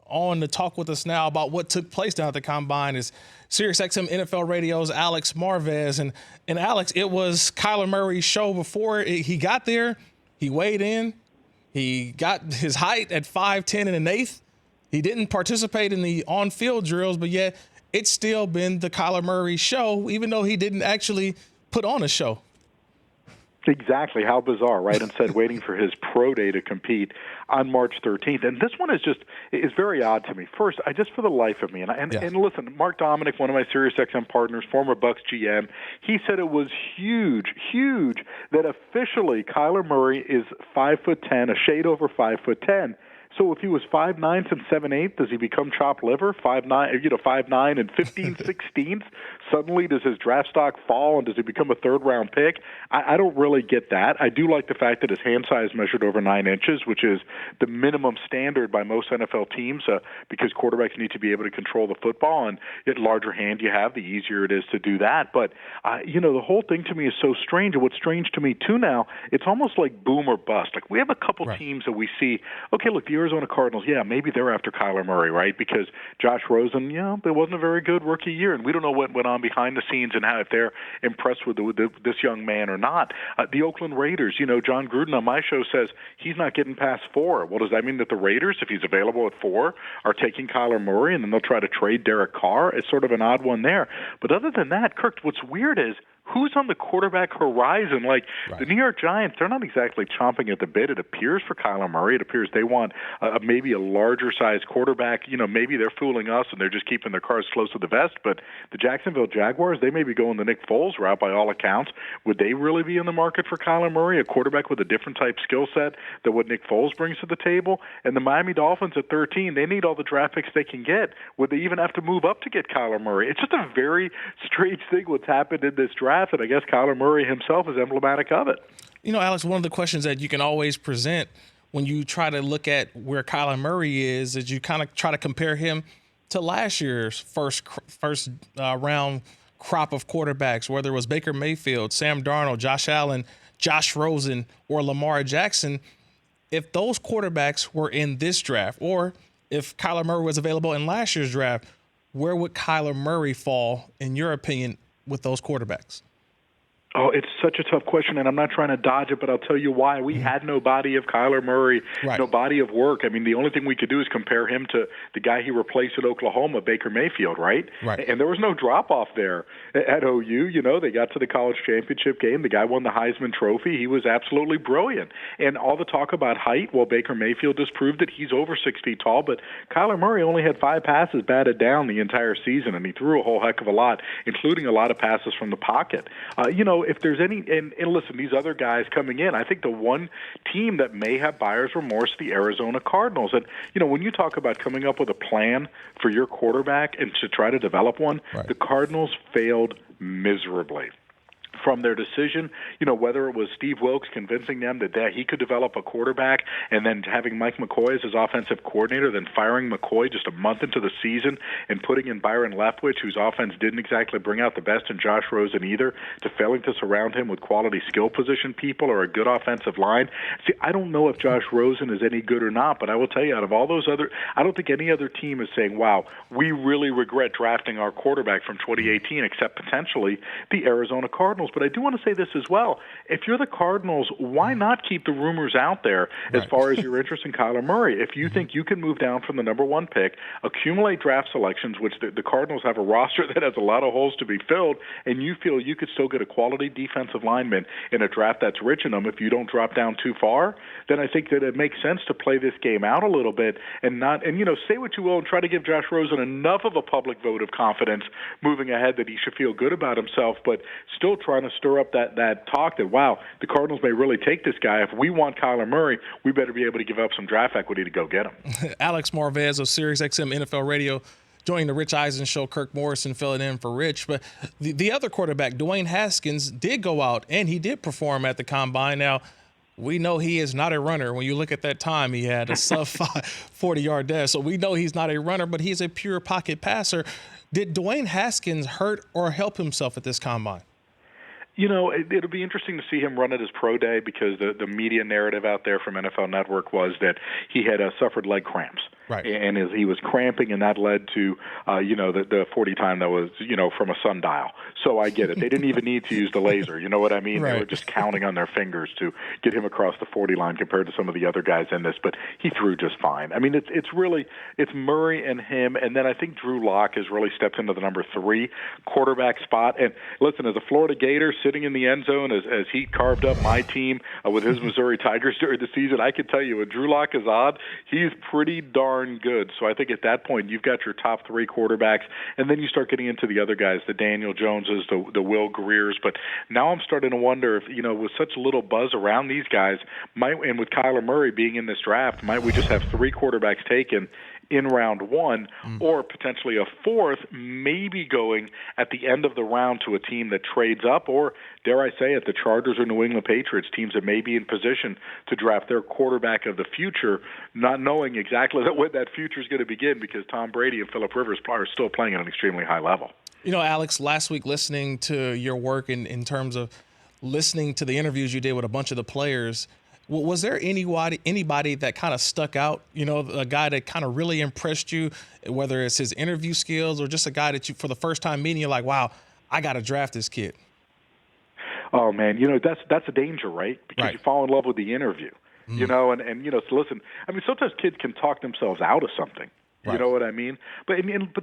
on to talk with us now about what took place down at the Combine is SiriusXM NFL Radio's Alex Marvez. And Alex, it was Kyler Murray's show before he got there. He weighed in. He got his height at 5'10" and an eighth. He didn't participate in the on-field drills, but yet it's still been the Kyler Murray show, even though he didn't actually put on a show. Exactly. How bizarre, right? Instead, waiting for his pro day to compete on March 13th. And this one is very odd to me. First, for the life of me, and listen, Mark Dominic, one of my SiriusXM partners, former Bucs GM, he said it was huge that officially Kyler Murray is 5'10", a shade over 5'10". So if he was 5'9" and 7/8, does he become chopped liver? 5'9" and 15/16. Suddenly, does his draft stock fall and does he become a third-round pick? I don't really get that. I do like the fact that his hand size measured over 9 inches, which is the minimum standard by most NFL teams, because quarterbacks need to be able to control the football, and the larger hand you have, the easier it is to do that. But the whole thing to me is so strange. And what's strange to me too now, it's almost like boom or bust. Like we have a couple teams that we see. Okay, look, the Arizona Cardinals, maybe they're after Kyler Murray, right? Because Josh Rosen, it wasn't a very good rookie year, and we don't know what went on behind the scenes and how if they're impressed with this young man or not. The Oakland Raiders, John Gruden on my show says he's not getting past 4. Well, does that mean that the Raiders, if he's available at 4, are taking Kyler Murray and then they'll try to trade Derek Carr? It's sort of an odd one there. But other than that, Kirk, what's weird is who's on the quarterback horizon? The New York Giants, they're not exactly chomping at the bit, it appears, for Kyler Murray. It appears they want maybe a larger-sized quarterback. Maybe they're fooling us and they're just keeping their cards close to the vest. But the Jacksonville Jaguars, they may be going the Nick Foles route by all accounts. Would they really be in the market for Kyler Murray, a quarterback with a different type skill set than what Nick Foles brings to the table? And the Miami Dolphins at 13, they need all the draft picks they can get. Would they even have to move up to get Kyler Murray? It's just a very strange thing what's happened in this draft. And I guess Kyler Murray himself is emblematic of it. Alex, one of the questions that you can always present when you try to look at where Kyler Murray is you kind of try to compare him to last year's first round crop of quarterbacks, whether it was Baker Mayfield, Sam Darnold, Josh Allen, Josh Rosen, or Lamar Jackson. If those quarterbacks were in this draft, or if Kyler Murray was available in last year's draft, where would Kyler Murray fall, in your opinion, with those quarterbacks? Oh, it's such a tough question, and I'm not trying to dodge it, but I'll tell you why. We had no body of Kyler Murray, no body of work. I mean, the only thing we could do is compare him to the guy he replaced at Oklahoma, Baker Mayfield, right? And there was no drop-off there at OU. They got to the college championship game. The guy won the Heisman Trophy. He was absolutely brilliant. And all the talk about height, well, Baker Mayfield just proved that he's over 6 feet tall, but Kyler Murray only had 5 passes batted down the entire season, and he threw a whole heck of a lot, including a lot of passes from the pocket. If there's any, and listen, these other guys coming in, I think the one team that may have buyer's remorse, the Arizona Cardinals. And, when you talk about coming up with a plan for your quarterback and to try to develop one, the Cardinals failed miserably. From their decision, whether it was Steve Wilkes convincing them that he could develop a quarterback and then having Mike McCoy as his offensive coordinator, then firing McCoy just a month into the season and putting in Byron Leftwich, whose offense didn't exactly bring out the best in Josh Rosen either, to failing to surround him with quality skill position people or a good offensive line. See, I don't know if Josh Rosen is any good or not, but I will tell you, out of all those other, I don't think any other team is saying, wow, we really regret drafting our quarterback from 2018, except potentially the Arizona Cardinals. But I do want to say this as well. If you're the Cardinals, why not keep the rumors out there as far as your interest in Kyler Murray? If you think you can move down from the number 1 pick, accumulate draft selections, which the Cardinals have a roster that has a lot of holes to be filled, and you feel you could still get a quality defensive lineman in a draft that's rich in them if you don't drop down too far, then I think that it makes sense to play this game out a little bit and not, and say what you will and try to give Josh Rosen enough of a public vote of confidence moving ahead that he should feel good about himself, but still trying to stir up that talk that, wow, the Cardinals may really take this guy. If we want Kyler Murray, we better be able to give up some draft equity to go get him. Alex Marvez of SiriusXM NFL Radio joining the Rich Eisen show. Kirk Morrison filling in for Rich. But the other quarterback, Dwayne Haskins, did go out and he did perform at the Combine. Now, we know he is not a runner. When you look at that time, he had a sub 40-yard dash. So we know he's not a runner, but he's a pure pocket passer. Did Dwayne Haskins hurt or help himself at this Combine? It'll be interesting to see him run at his pro day because the media narrative out there from NFL Network was that he had suffered leg cramps. Right. And he was cramping, and that led to, the 40 time that was, from a sundial. So I get it. They didn't even need to use the laser. You know what I mean? Right. They were just counting on their fingers to get him across the 40 line compared to some of the other guys in this. But he threw just fine. I mean, it's Murray and him, and then I think Drew Lock has really stepped into the number 3 quarterback spot. And listen, as a Florida Gator sitting in the end zone, as he carved up my team with his Missouri Tigers during the season, I can tell you when Drew Lock is on, he's pretty darn good. So I think at that point you've got your top 3 quarterbacks, and then you start getting into the other guys, the Daniel Joneses, the Will Greers. But now I'm starting to wonder if, with such little buzz around these guys, and with Kyler Murray being in this draft, might we just have 3 quarterbacks taken in round 1, or potentially a 4th, maybe going at the end of the round to a team that trades up, or dare I say it, the Chargers or New England Patriots, teams that may be in position to draft their quarterback of the future, not knowing exactly when that future is going to begin, because Tom Brady and Phillip Rivers are still playing at an extremely high level. Alex, last week listening to your work in terms of listening to the interviews you did with a bunch of the players, was there anybody that kind of stuck out, a guy that kind of really impressed you, whether it's his interview skills or just a guy that you, for the first time meeting, you're like, wow, I got to draft this kid? Oh, man, that's a danger, right? Because you fall in love with the interview, and so listen, I mean, sometimes kids can talk themselves out of something. You know what I mean? But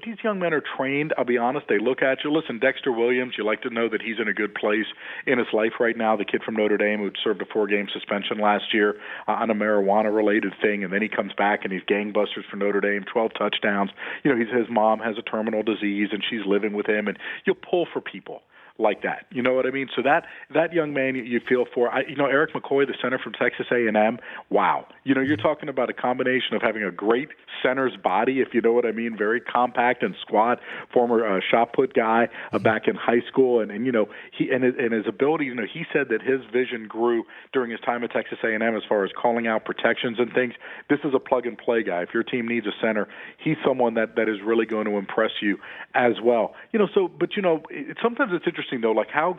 these young men are trained. I'll be honest. They look at you. Listen, Dexter Williams, you like to know that he's in a good place in his life right now. The kid from Notre Dame who served a 4-game suspension last year on a marijuana-related thing, and then he comes back and he's gangbusters for Notre Dame, 12 touchdowns. His mom has a terminal disease, and she's living with him, and you'll pull for people like that. You know what I mean? So that young man you feel for. Eric McCoy, the center from Texas A&M, wow. You're talking about a combination of having a great center's body, if you know what I mean, very compact and squat, former shot put guy back in high school, and his ability, he said that his vision grew during his time at Texas A&M as far as calling out protections and things. This is a plug-and-play guy. If your team needs a center, he's someone that is really going to impress you as well. Sometimes it's interesting, though, like how,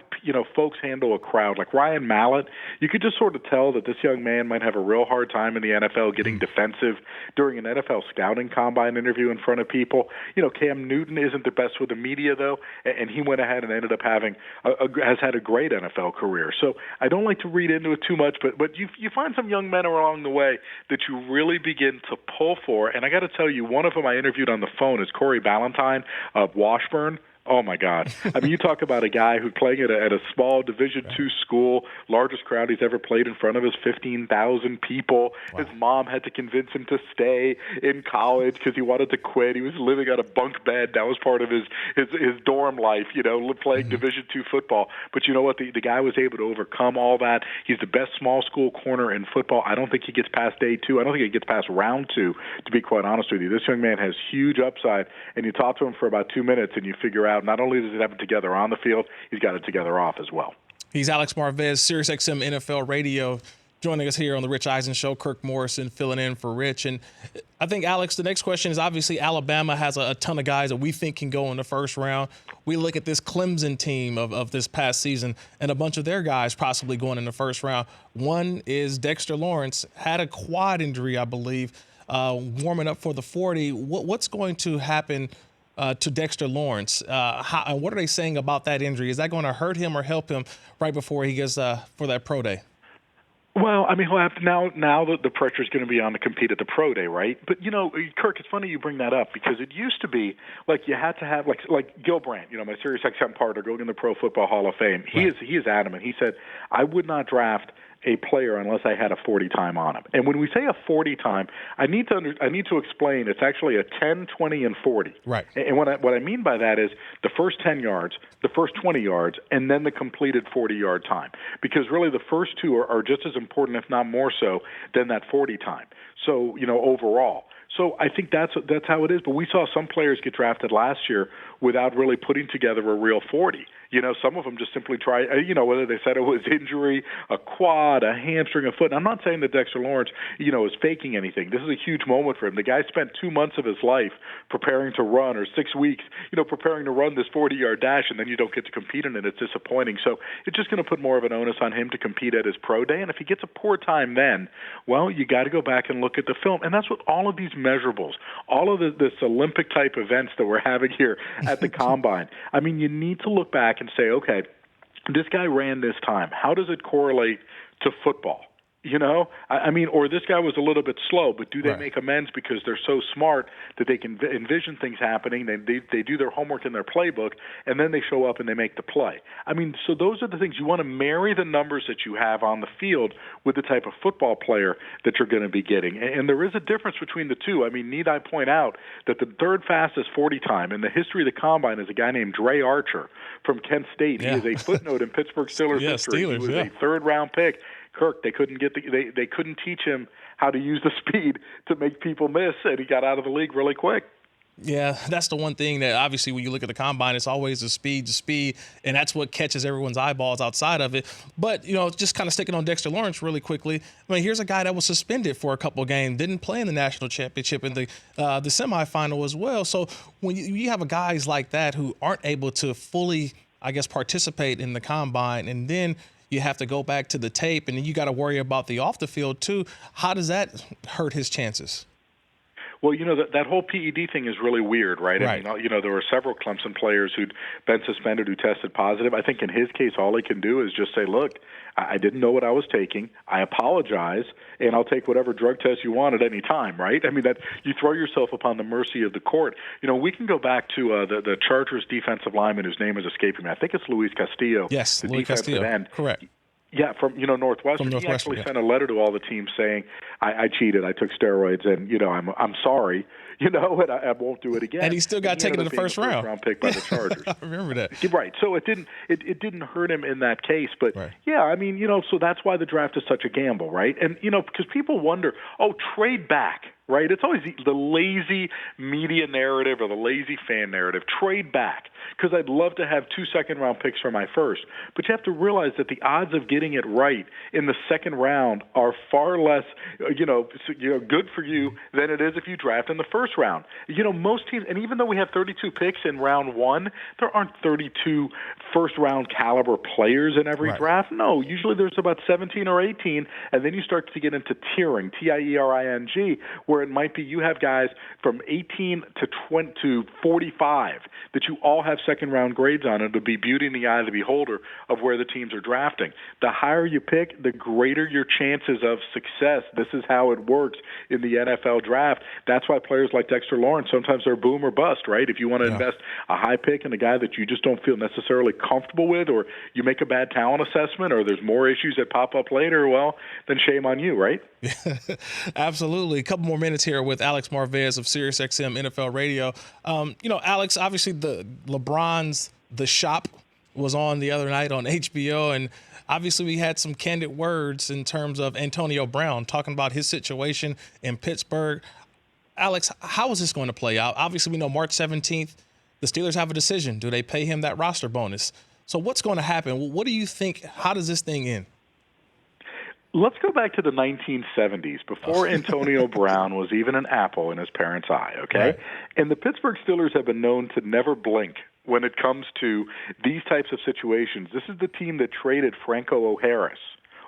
folks handle a crowd. Like Ryan Mallett, you could just sort of tell that this young man might have a real hard time in the NFL getting defensive during an NFL scouting combine interview in front of people. Cam Newton isn't the best with the media, though, and he went ahead and ended up has had a great NFL career. So I don't like to read into it too much, but you find some young men along the way that you really begin to pull for. And I got to tell you, one of them I interviewed on the phone is Corey Ballantyne of Washburn. Oh, my God. I mean, you talk about a guy who's playing at a small Division II school, largest crowd he's ever played in front of is 15,000 people. Wow. His mom had to convince him to stay in college because he wanted to quit. He was living on a bunk bed. That was part of his dorm life, playing Division II football. But you know what? The guy was able to overcome all that. He's the best small school corner in football. I don't think he gets past day 2. I don't think he gets past round 2, to be quite honest with you. This young man has huge upside, and you talk to him for about 2 minutes, and you figure out not only does he have it together on the field, he's got it together off as well. He's Alex Marvez, SiriusXM NFL Radio, joining us here on the Rich Eisen Show. Kirk Morrison filling in for Rich. And I think, Alex, the next question is obviously Alabama has a ton of guys that we think can go in the first round. We look at this Clemson team of this past season and a bunch of their guys possibly going in the first round. One is Dexter Lawrence, had a quad injury, I believe, warming up for the 40. What's going to happen to Dexter Lawrence? And what are they saying about that injury? Is that going to hurt him or help him right before he gets for that pro day? Well, I mean, he'll have to, now that the pressure is going to be on to compete at the pro day, right? But, Kirk, it's funny you bring that up because it used to be like you had to have like Gil Brandt, my SiriusXM partner, going in the Pro Football Hall of Fame. He is adamant. He said, I would not draft a player unless I had a 40 time on him. And when we say a 40 time, I need to explain it's actually a 10, 20, and 40. Right. And what I mean by that is the first 10 yards, the first 20 yards, and then the completed 40-yard time. Because really the first two are just as important, if not more so, than that 40 time. So, overall. So I think that's how it is. But we saw some players get drafted last year without really putting together a real 40. Some of them just simply try, whether they said it was injury, a quad, a hamstring, a foot. And I'm not saying that Dexter Lawrence, is faking anything. This is a huge moment for him. The guy spent 2 months of his life preparing to run, or 6 weeks, preparing to run this 40-yard dash, and then you don't get to compete in it. It's disappointing. So it's just going to put more of an onus on him to compete at his pro day. And if he gets a poor time then, well, you got to go back and look at the film. And that's what all of these measurables, all of this Olympic-type events that we're having here at the Combine, I mean, you need to look back and say, okay, this guy ran this time. How does it correlate to football? Or this guy was a little bit slow, but do they make amends because they're so smart that they can envision things happening? They do their homework in their playbook, and then they show up and they make the play. So those are the things. You want to marry the numbers that you have on the field with the type of football player that you're going to be getting. And there is a difference between the two. Need I point out that the third fastest 40 time in the history of the Combine is a guy named Dre Archer from Kent State. Yeah. He is a footnote in Pittsburgh Steelers history. Steelers, he was a third-round pick. Kirk, they couldn't they couldn't teach him how to use the speed to make people miss, and he got out of the league really quick. Yeah, that's the one thing that obviously when you look at the Combine, it's always the speed, and that's what catches everyone's eyeballs outside of it. But, just kind of sticking on Dexter Lawrence really quickly, here's a guy that was suspended for a couple of games, didn't play in the national championship in the semifinal as well. So when you have guys like that who aren't able to fully, participate in the Combine, and then you have to go back to the tape, and then you got to worry about the off the field too. How does that hurt his chances? Well, that whole PED thing is really weird, right? Right. There were several Clemson players who'd been suspended who tested positive. I think in his case, all he can do is just say, look, I didn't know what I was taking. I apologize, and I'll take whatever drug test you want at any time, right? That you throw yourself upon the mercy of the court. We can go back to the Chargers defensive lineman whose name is escaping me. I think it's Luis Castillo. Yes, the Luis defensive Castillo. end. Correct. Yeah, from Northwestern. He actually sent a letter to all the teams saying, I cheated, I took steroids, and I'm sorry, and I won't do it again. And he still got taken in the first round. First-round pick by the Chargers. I remember that. Right. So it didn't hurt him in that case, but yeah, so that's why the draft is such a gamble, right? And because people wonder, trade back. Right? It's always the lazy media narrative or the lazy fan narrative. Trade back, because I'd love to have 2 second-round picks for my first. But you have to realize that the odds of getting it right in the second round are far less, good for you than it is if you draft in the first round. Most teams, and even though we have 32 picks in round one, there aren't 32 first-round caliber players in every draft. No, usually there's about 17 or 18, and then you start to get into tiering, Tiering, where it might be you have guys from 18 to 20 to 45 that you all have second-round grades on. It'll be beauty in the eye of the beholder of where the teams are drafting. The higher you pick, the greater your chances of success. This is how it works in the NFL draft. That's why players like Dexter Lawrence, sometimes they're boom or bust, right? If you want to invest a high pick in a guy that you just don't feel necessarily comfortable with, or you make a bad talent assessment, or there's more issues that pop up later, well, then shame on you, right? Absolutely. A couple more minutes here with Alex Marvez of SiriusXM NFL Radio. Alex, obviously the LeBron's The Shop was on the other night on HBO, and obviously we had some candid words in terms of Antonio Brown talking about his situation in Pittsburgh. Alex, how is this going to play out? Obviously we know March 17th, the Steelers have a decision. Do they pay him that roster bonus? So what's going to happen? What do you think? How does this thing end? Let's go back to the 1970s, before Antonio Brown was even an apple in his parents' eye, okay? Right. And the Pittsburgh Steelers have been known to never blink when it comes to these types of situations. This is the team that traded Franco O'Harris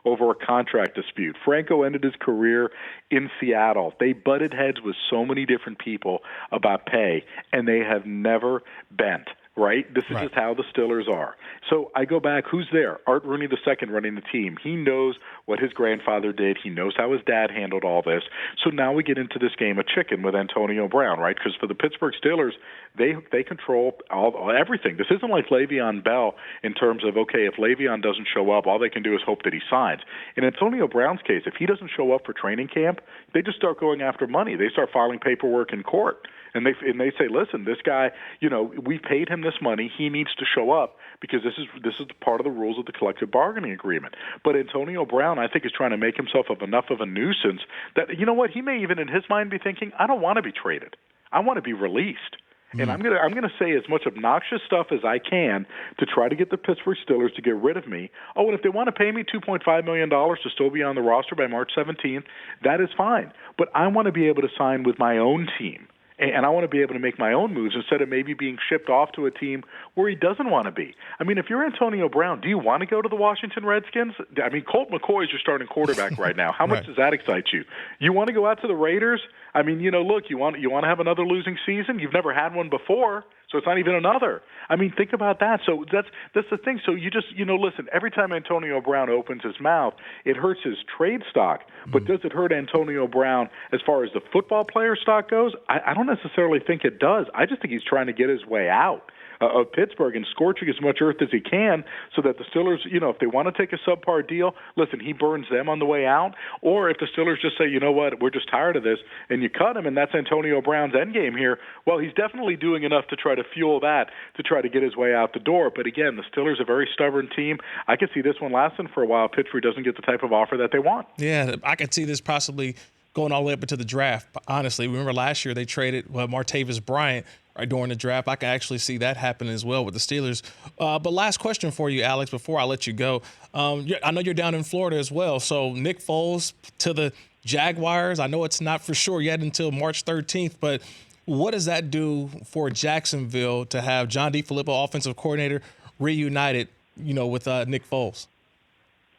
over a contract dispute. Franco ended his career in Seattle. They butted heads with so many different people about pay, and they have never bent. Right? This is just how the Steelers are. So I go back, who's there? Art Rooney II running the team. He knows what his grandfather did. He knows how his dad handled all this. So now we get into this game of chicken with Antonio Brown, right? Because for the Pittsburgh Steelers, they control everything. This isn't like Le'Veon Bell in terms of, okay, if Le'Veon doesn't show up, all they can do is hope that he signs. In Antonio Brown's case, if he doesn't show up for training camp, they just start going after money. They start filing paperwork in court. And they say, listen, this guy, we paid him this money. He needs to show up because this is part of the rules of the collective bargaining agreement. But Antonio Brown, I think, is trying to make himself enough of a nuisance that, he may even in his mind be thinking, I don't want to be traded. I want to be released. And I'm gonna say as much obnoxious stuff as I can to try to get the Pittsburgh Steelers to get rid of me. Oh, and if they want to pay me $2.5 million to still be on the roster by March 17th, that is fine. But I want to be able to sign with my own team. And I want to be able to make my own moves instead of maybe being shipped off to a team where he doesn't want to be. I mean, if you're Antonio Brown, do you want to go to the Washington Redskins? I mean, Colt McCoy is your starting quarterback right now. How much does that excite you? You want to go out to the Raiders? I mean, look, you want to have another losing season? You've never had one before, so it's not even another. I mean, think about that. So that's the thing. So you just, listen, every time Antonio Brown opens his mouth, it hurts his trade stock. But does it hurt Antonio Brown as far as the football player stock goes? I don't necessarily think it does. I just think he's trying to get his way out of Pittsburgh and scorching as much earth as he can so that the Steelers, if they want to take a subpar deal, listen, he burns them on the way out. Or if the Steelers just say, you know what, we're just tired of this, and you cut him, and that's Antonio Brown's endgame here, well, he's definitely doing enough to try to fuel that, to try to get his way out the door. But again, the Steelers are a very stubborn team. I could see this one lasting for a while. Pittsburgh doesn't get the type of offer that they want. Yeah, I could see this possibly going all the way up into the draft. Honestly, remember last year they traded Martavis Bryant during the draft. I can actually see that happen as well with the Steelers. But last question for you, Alex, before I let you go. I know you're down in Florida as well. So Nick Foles to the Jaguars. I know it's not for sure yet until March 13th, but what does that do for Jacksonville to have John DeFilippo, offensive coordinator, reunited, with Nick Foles?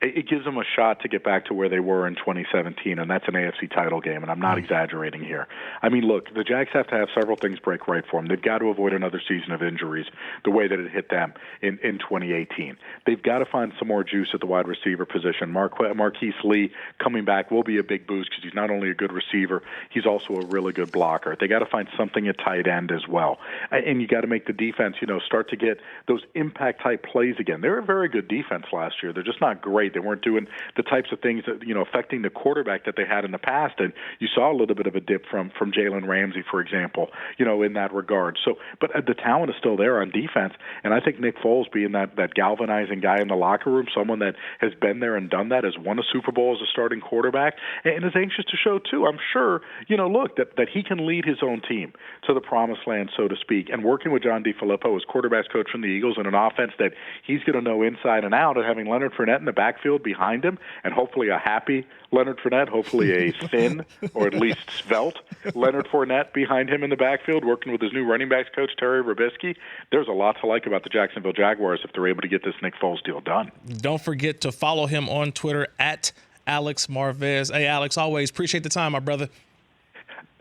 It gives them a shot to get back to where they were in 2017, and that's an AFC title game, and I'm not exaggerating here. I mean, look, the Jags have to have several things break right for them. They've got to avoid another season of injuries the way that it hit them in 2018. They've got to find some more juice at the wide receiver position. Marquise Lee coming back will be a big boost because he's not only a good receiver, he's also a really good blocker. They got to find something at tight end as well. And you got to make the defense, start to get those impact-type plays again. They were a very good defense last year. They're just not great. They weren't doing the types of things that, affecting the quarterback that they had in the past. And you saw a little bit of a dip from Jalen Ramsey, for example, in that regard. So, but the talent is still there on defense. And I think Nick Foles being that galvanizing guy in the locker room, someone that has been there and done that, has won a Super Bowl as a starting quarterback, and is anxious to show too. I'm sure, look, that he can lead his own team to the promised land, so to speak. And working with John DeFilippo as quarterback's coach from the Eagles in an offense that he's going to know inside and out, and having Leonard Fournette in the backfield behind him, and hopefully a happy Leonard Fournette, hopefully a thin or at least svelte Leonard Fournette behind him in the backfield, working with his new running backs coach, Terry Robisky. There's a lot to like about the Jacksonville Jaguars if they're able to get this Nick Foles deal done. Don't forget to follow him on Twitter at Alex Marvez. Hey, Alex, always appreciate the time, my brother.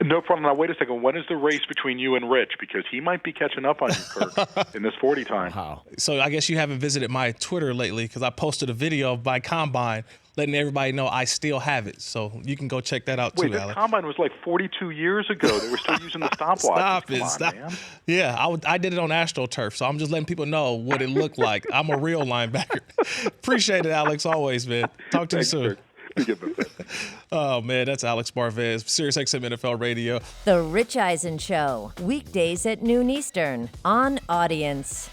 No problem. Now, wait a second. When is the race between you and Rich? Because he might be catching up on you, Kirk, in this 40 time. Wow. So I guess you haven't visited my Twitter lately because I posted a video of my combine letting everybody know I still have it. So you can go check that out too, Alex. Wait, that combine was like 42 years ago. They were still using the stopwatch. Stop. Man. Yeah, I did it on AstroTurf, so I'm just letting people know what it looked like. I'm a real linebacker. Appreciate it, Alex, always, man. Talk to you soon. Kirk. Oh, man, that's Alex Marvez, SiriusXM NFL Radio. The Rich Eisen Show, weekdays at noon Eastern on Audience.